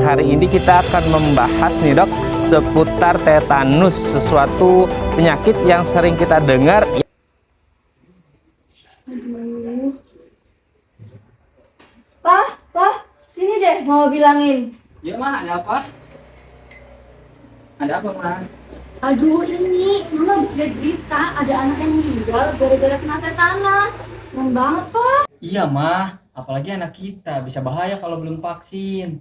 hari ini kita akan membahas nih dok seputar tetanus, sesuatu penyakit yang sering kita dengar. Aduh. Pak, sini deh mau bilangin. Ya mah, ada apa? Ada apa mah? Aduh ini, Mama habis lihat berita ada anak yang meninggal gara-gara kena tetanus. Serem banget Pak. Iya mah, apalagi anak kita bisa bahaya kalau belum vaksin.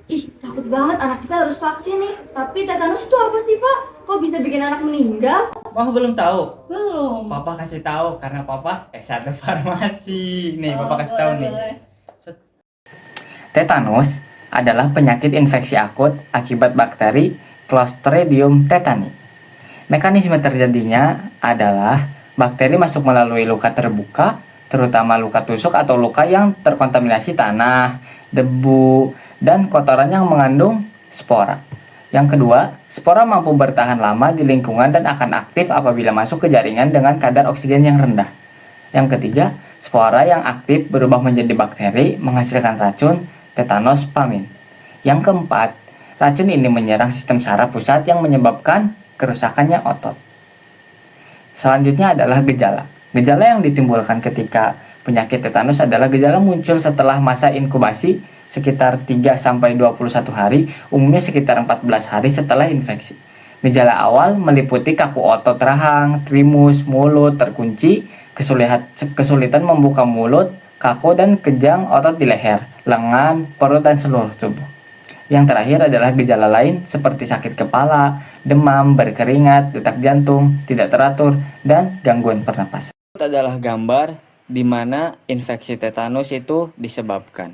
Ih, takut banget anak kita harus vaksin nih. Tapi tetanus itu apa sih Pak? Kok bisa bikin anak meninggal? Mah belum tahu? Belum. Papa kasih tahu karena Papa S1 farmasi. Nih, Papa kasih tahu nih. Tetanus adalah penyakit infeksi akut akibat bakteri Clostridium tetani. Mekanisme terjadinya adalah bakteri masuk melalui luka terbuka, terutama luka tusuk atau luka yang terkontaminasi tanah, debu, dan kotoran yang mengandung spora. Yang kedua, spora mampu bertahan lama di lingkungan dan akan aktif apabila masuk ke jaringan dengan kadar oksigen yang rendah. Yang ketiga, spora yang aktif berubah menjadi bakteri menghasilkan racun tetanospamine. Yang keempat, racun ini menyerang sistem saraf pusat yang menyebabkan kerusakannya otot. Selanjutnya adalah gejala. Gejala yang ditimbulkan ketika penyakit tetanus adalah gejala muncul setelah masa inkubasi sekitar 3-21 hari, umumnya sekitar 14 hari setelah infeksi. Gejala awal meliputi kaku otot rahang, trimus, mulut terkunci, kesulitan membuka mulut, kaku dan kejang otot di leher, lengan, perut, dan seluruh tubuh. Yang terakhir adalah gejala lain seperti sakit kepala, demam, berkeringat, detak jantung, tidak teratur, dan gangguan pernapasan. Ini adalah gambar di mana infeksi tetanus itu disebabkan.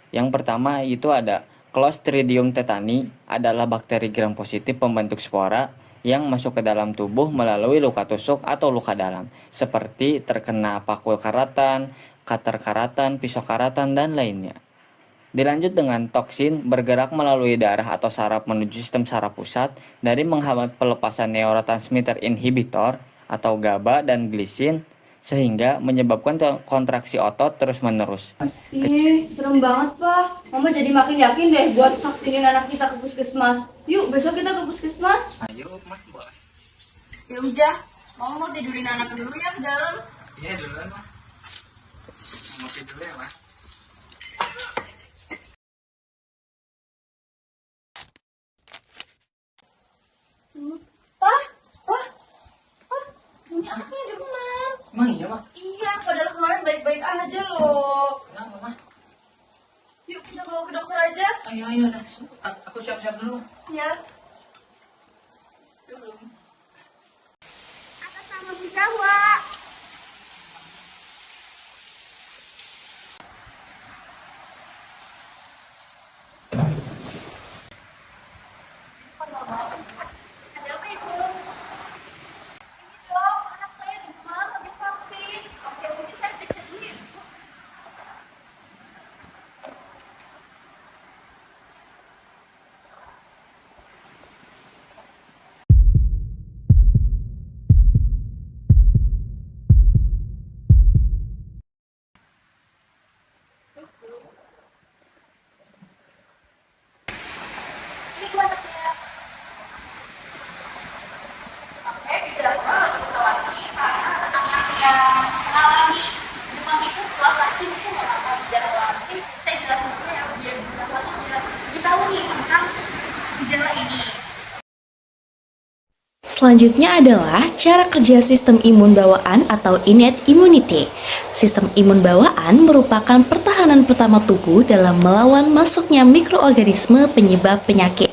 Yang pertama itu ada Clostridium tetani, adalah bakteri gram positif pembentuk spora yang masuk ke dalam tubuh melalui luka tusuk atau luka dalam, seperti terkena pakul karatan, cutter karatan, pisau karatan, dan lainnya. Dilanjut dengan toksin bergerak melalui darah atau saraf menuju sistem saraf pusat dari menghambat pelepasan neurotransmitter inhibitor atau GABA dan glisin sehingga menyebabkan kontraksi otot terus-menerus. Ih, serem banget Pak. Mama jadi makin yakin deh buat vaksinin anak kita ke puskesmas. Yuk, besok kita ke puskesmas. Ayo, Mas, boleh. Ya udah, Mama mau tidurin anak dulu ya ke dalam. Iya, duluan, Mas. Mau tidur ya, Mas? Pak, ini anaknya demam. Emang iya, Mas? Iya, padahal kemarin baik-baik aja loh. Kenapa, Mas? Yuk, kita bawa ke dokter aja. Ayo, aku siap-siap dulu. Ya. Atas nama Bu Jawa. Ada apa Ibu? Ini dong, anak saya demam habis vaksin. Oke, mungkin saya periksa dulu ya Ibu. Ini gua anaknya. Oke, bisa kita lagi karena anak yang mengalami demam itu setelah vaksin itu nggak bakal gejala lain. Saya jelasin dulu ya biar bisa kita tahu nih tentang gejala ini. Selanjutnya adalah cara kerja sistem imun bawaan atau innate immunity. Sistem imun bawaan merupakan pertahanan pertama tubuh dalam melawan masuknya mikroorganisme penyebab penyakit.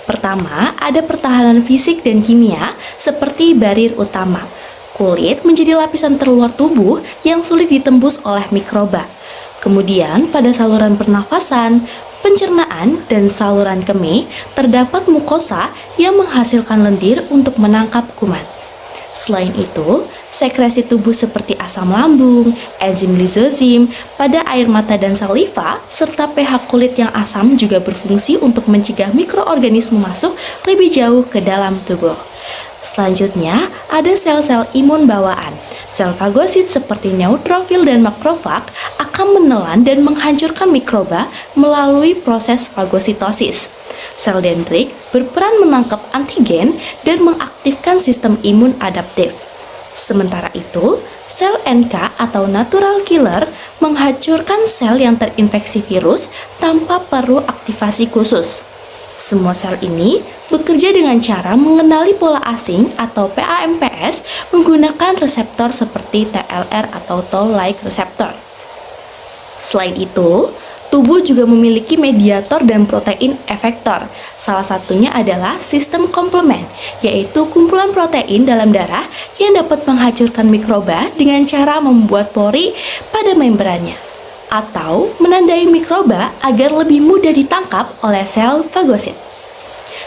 Pertama, ada pertahanan fisik dan kimia seperti barir utama. Kulit menjadi lapisan terluar tubuh yang sulit ditembus oleh mikroba. Kemudian, pada saluran pernafasan, pencernaan, dan saluran kemih, terdapat mukosa yang menghasilkan lendir untuk menangkap kuman. Selain itu, sekresi tubuh seperti asam lambung, enzim lisozim pada air mata dan saliva, serta pH kulit yang asam juga berfungsi untuk mencegah mikroorganisme masuk lebih jauh ke dalam tubuh. Selanjutnya, ada sel-sel imun bawaan. Sel fagosit seperti neutrofil dan makrofag akan akan menelan dan menghancurkan mikroba melalui proses fagositosis. Sel dendrit berperan menangkap antigen dan mengaktifkan sistem imun adaptif. Sementara itu, sel NK atau natural killer menghancurkan sel yang terinfeksi virus tanpa perlu aktivasi khusus. Semua sel ini bekerja dengan cara mengenali pola asing atau PAMPS menggunakan reseptor seperti TLR atau Toll-like receptor. Selain itu, tubuh juga memiliki mediator dan protein efektor. Salah satunya adalah sistem komplement, yaitu kumpulan protein dalam darah yang dapat menghancurkan mikroba dengan cara membuat pori pada membrannya atau menandai mikroba agar lebih mudah ditangkap oleh sel fagosit.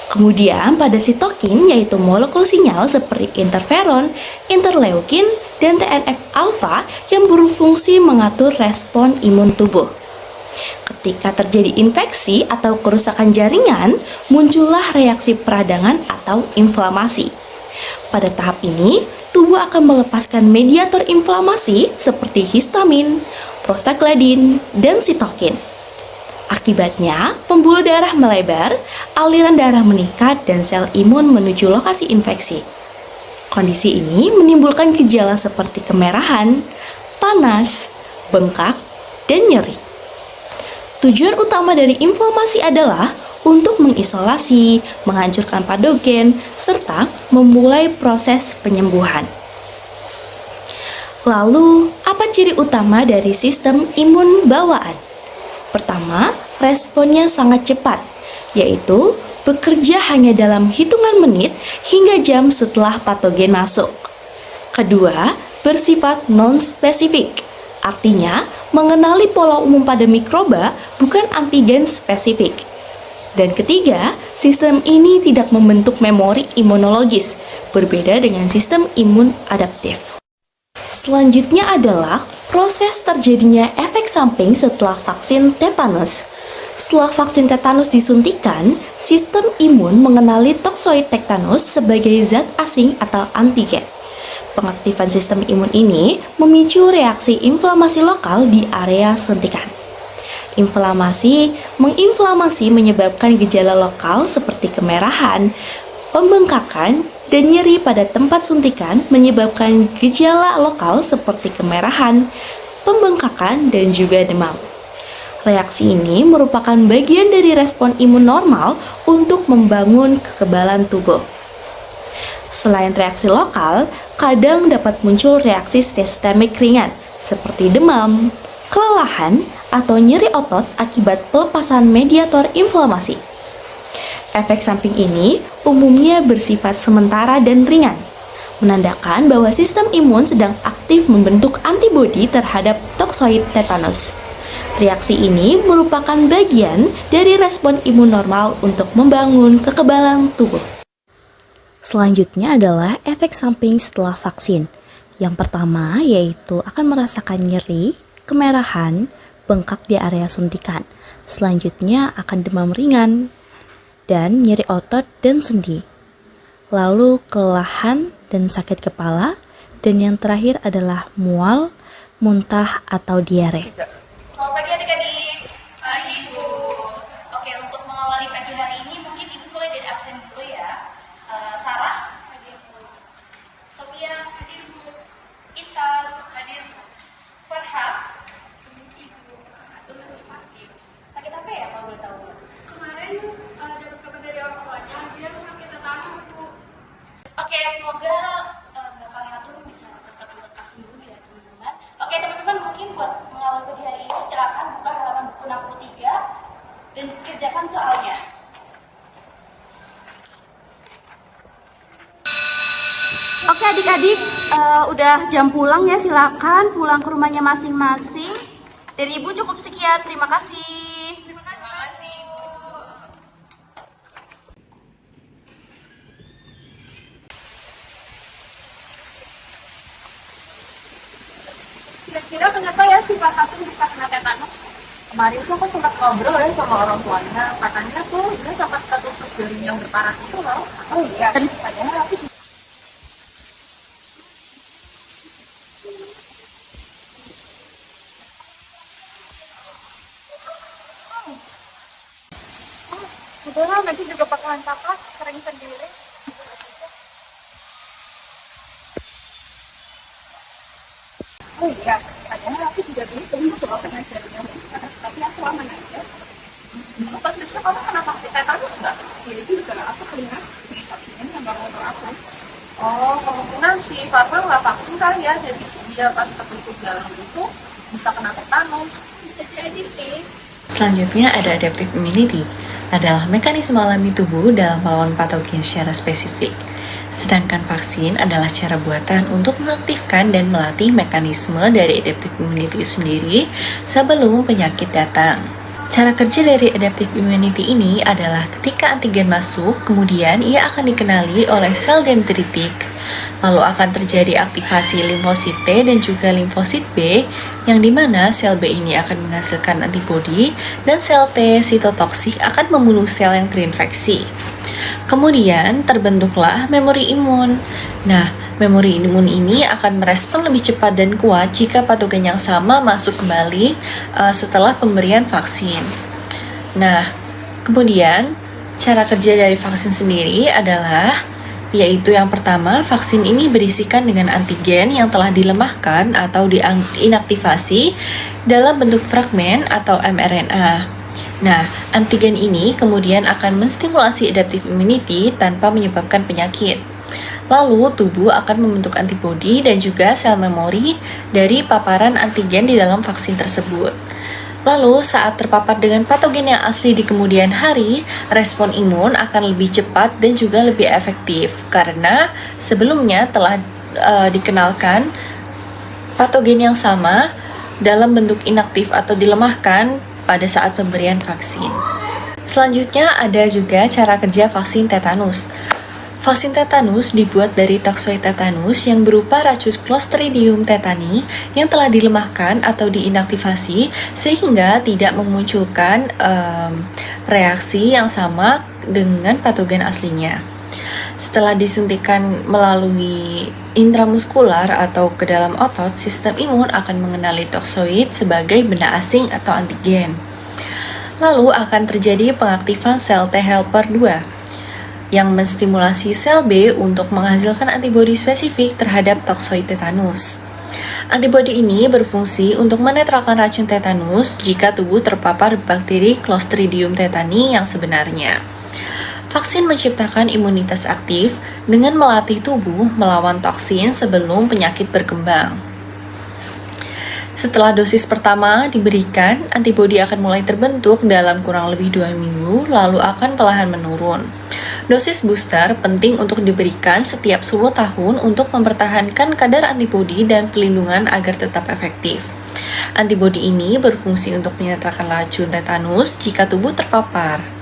Kemudian pada sitokin, yaitu molekul sinyal seperti interferon, interleukin, dan TNF-alfa yang berfungsi mengatur respon imun tubuh. Ketika terjadi infeksi atau kerusakan jaringan, muncullah reaksi peradangan atau inflamasi. Pada tahap ini, tubuh akan melepaskan mediator inflamasi seperti histamin, prostaglandin, dan sitokin. Akibatnya, pembuluh darah melebar, aliran darah meningkat, dan sel imun menuju lokasi infeksi. Kondisi ini menimbulkan gejala seperti kemerahan, panas, bengkak, dan nyeri. Tujuan utama dari inflamasi adalah untuk mengisolasi, menghancurkan patogen, serta memulai proses penyembuhan. Lalu, apa ciri utama dari sistem imun bawaan? Pertama, responnya sangat cepat, yaitu bekerja hanya dalam hitungan menit hingga jam setelah patogen masuk. Kedua, bersifat non-spesifik, artinya mengenali pola umum pada mikroba bukan antigen spesifik. Dan ketiga, sistem ini tidak membentuk memori imunologis, berbeda dengan sistem imun adaptif. Selanjutnya adalah proses terjadinya efek samping setelah vaksin tetanus. Setelah vaksin tetanus disuntikan, sistem imun mengenali toksoid tetanus sebagai zat asing atau antigen. Pengaktifan sistem imun ini memicu reaksi inflamasi lokal di area suntikan. Menginflamasi menyebabkan gejala lokal seperti kemerahan, pembengkakan, dan nyeri pada tempat suntikan menyebabkan gejala lokal seperti kemerahan, pembengkakan, dan juga demam. Reaksi ini merupakan bagian dari respon imun normal untuk membangun kekebalan tubuh. Selain reaksi lokal, kadang dapat muncul reaksi sistemik ringan seperti demam, kelelahan, atau nyeri otot akibat pelepasan mediator inflamasi. Efek samping ini umumnya bersifat sementara dan ringan, menandakan bahwa sistem imun sedang aktif membentuk antibodi terhadap toksoid tetanus. Reaksi ini merupakan bagian dari respon imun normal untuk membangun kekebalan tubuh. Selanjutnya adalah efek samping setelah vaksin. Yang pertama yaitu akan merasakan nyeri, kemerahan, bengkak di area suntikan. Selanjutnya akan demam ringan dan nyeri otot dan sendi. Lalu kelelahan dan sakit kepala, dan yang terakhir adalah mual, muntah atau diare. Selamat pagi adik-adik. Pagi Bu. Oke, untuk mengawali pagi hari ini mungkin Ibu mulai dari absen dulu ya. Sarah. Hadir Bu. Sofia. Hadir Bu. Intan. Hadir Bu. Farha. Permisi Bu. Aduh, sakit. Sakit apa ya kalau boleh tahu? Kemarin dapat kabar dari orang tuanya, dia sakit tetanus Bu. Oke, semoga Mbak Farha tuh bisa cepat lekas sembuh ya teman-teman. Oke teman-teman, mungkin buat mengawal pagi hari ini silakan buka halaman buku 63 dan kerjakan soalnya. Oke adik-adik, udah jam pulang ya, silakan pulang ke rumahnya masing-masing. Dari Ibu cukup sekian, terima kasih. Terima kasih Bu. Kira-kira kenapa ya si Pak Katun bisa kena tetanus? Kemarin sih aku sempat ngobrol ya sama orang tuanya, katanya tuh dia sempat ketusuk jaring yang berkarat itu loh. Oh iya. Padahal aku Udahlah, nanti juga bakalan kakak sering sendiri. Oh iya, padahal aku juga dulu belum tuh kena serinya, tapi aku aman aja. Pas kecil kamu kena vaksin tetanus nggak? Ya juga, aku pernah divaksin sama orang aku. Oh, kemungkinan si Farma nggak vaksin kali ya, jadi dia pas ketusuk jalan itu bisa kena tetanus. Bisa jadi sih. Selanjutnya ada adaptive immunity, adalah mekanisme alami tubuh dalam melawan patogen secara spesifik. Sedangkan vaksin adalah cara buatan untuk mengaktifkan dan melatih mekanisme dari adaptive immunity sendiri sebelum penyakit datang. Cara kerja dari adaptive immunity ini adalah ketika antigen masuk, kemudian ia akan dikenali oleh sel dendritik. Lalu akan terjadi aktivasi limfosit T dan juga limfosit B, yang dimana sel B ini akan menghasilkan antibodi dan sel T sitotoksik akan membunuh sel yang terinfeksi. Kemudian terbentuklah memori imun. Nah, memori imun ini akan merespon lebih cepat dan kuat jika patogen yang sama masuk kembali setelah pemberian vaksin. Nah, kemudian cara kerja dari vaksin sendiri adalah yaitu yang pertama, vaksin ini berisikan dengan antigen yang telah dilemahkan atau diinaktivasi dalam bentuk fragmen atau mRNA. Nah, antigen ini kemudian akan menstimulasi adaptive immunity tanpa menyebabkan penyakit. Lalu, tubuh akan membentuk antibodi dan juga sel memori dari paparan antigen di dalam vaksin tersebut. Lalu, saat terpapar dengan patogen yang asli di kemudian hari, respon imun akan lebih cepat dan juga lebih efektif karena sebelumnya telah dikenalkan patogen yang sama dalam bentuk inaktif atau dilemahkan pada saat pemberian vaksin. Selanjutnya ada juga cara kerja vaksin tetanus. Vaksin tetanus dibuat dari toksoid tetanus yang berupa racun Clostridium tetani yang telah dilemahkan atau diinaktivasi sehingga tidak memunculkan reaksi yang sama dengan patogen aslinya. Setelah disuntikan melalui intramuskular atau ke dalam otot, sistem imun akan mengenali toksoid sebagai benda asing atau antigen. Lalu akan terjadi pengaktifan sel T helper 2 yang menstimulasi sel B untuk menghasilkan antibodi spesifik terhadap toksoid tetanus. Antibodi ini berfungsi untuk menetralkan racun tetanus jika tubuh terpapar bakteri Clostridium tetani yang sebenarnya. Vaksin menciptakan imunitas aktif dengan melatih tubuh melawan toksin sebelum penyakit berkembang. Setelah dosis pertama diberikan, antibodi akan mulai terbentuk dalam kurang lebih 2 minggu, lalu akan perlahan menurun. Dosis booster penting untuk diberikan setiap 10 tahun untuk mempertahankan kadar antibodi dan pelindungan agar tetap efektif. Antibodi ini berfungsi untuk menetralkan racun tetanus jika tubuh terpapar.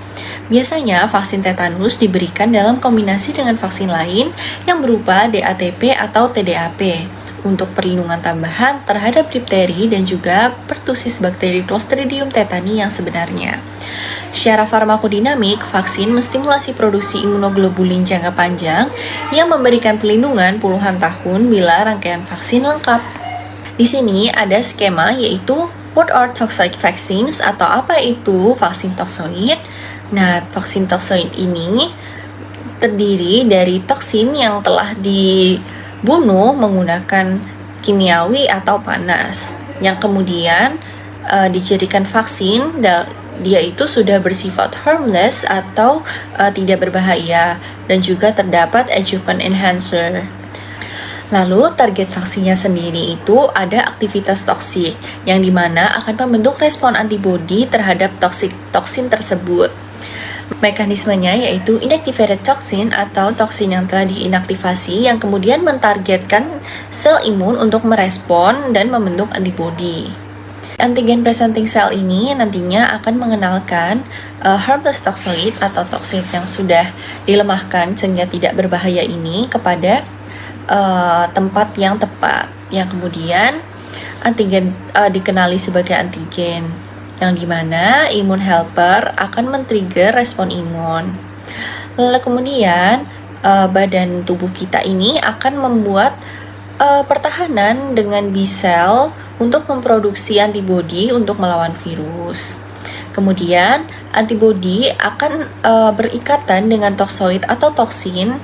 Biasanya, vaksin tetanus diberikan dalam kombinasi dengan vaksin lain yang berupa DATP atau TDAP untuk perlindungan tambahan terhadap difteri dan juga pertusis bakteri Clostridium tetani yang sebenarnya. Secara farmakodinamik, vaksin menstimulasi produksi imunoglobulin jangka panjang yang memberikan pelindungan puluhan tahun bila rangkaian vaksin lengkap. Di sini ada skema yaitu what are toxic vaccines atau apa itu vaksin toksoid. Nah, vaksin toksoid ini terdiri dari toksin yang telah dibunuh menggunakan kimiawi atau panas, yang kemudian dijadikan vaksin. Dia itu sudah bersifat harmless atau tidak berbahaya dan juga terdapat adjuvant enhancer. Lalu target vaksinnya sendiri itu ada aktivitas toksik yang dimana akan membentuk respon antibodi terhadap toksin tersebut. Mekanismenya yaitu inactivated toxin atau toksin yang telah diinaktivasi yang kemudian mentargetkan sel imun untuk merespon dan membentuk antibodi. Antigen presenting cell ini nantinya akan mengenalkan harmless toxoid atau toksin yang sudah dilemahkan sehingga tidak berbahaya ini kepada tempat yang tepat, yang kemudian antigen dikenali sebagai antigen, yang dimana imun helper akan men-trigger respon imun. Lalu kemudian badan tubuh kita ini akan membuat pertahanan dengan B-cell untuk memproduksi antibodi untuk melawan virus. Kemudian, antibodi akan berikatan dengan toksoid atau toksin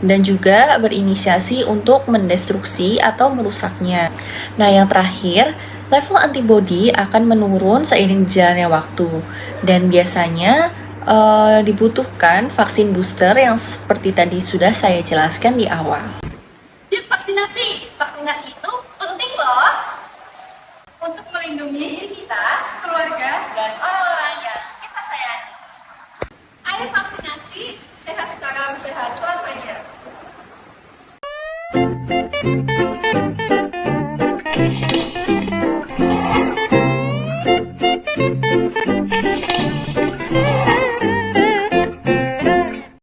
dan juga berinisiasi untuk mendestruksi atau merusaknya. Nah, yang terakhir, level antibodi akan menurun seiring berjalannya waktu dan biasanya dibutuhkan vaksin booster yang seperti tadi sudah saya jelaskan di awal. Yuk vaksinasi. Vaksinasi itu penting loh untuk melindungi diri kita, keluarga, dan orang-orang yang kita sayangi. Ayo vaksinasi, sehat sekarang, sehat selamanya. Thank you.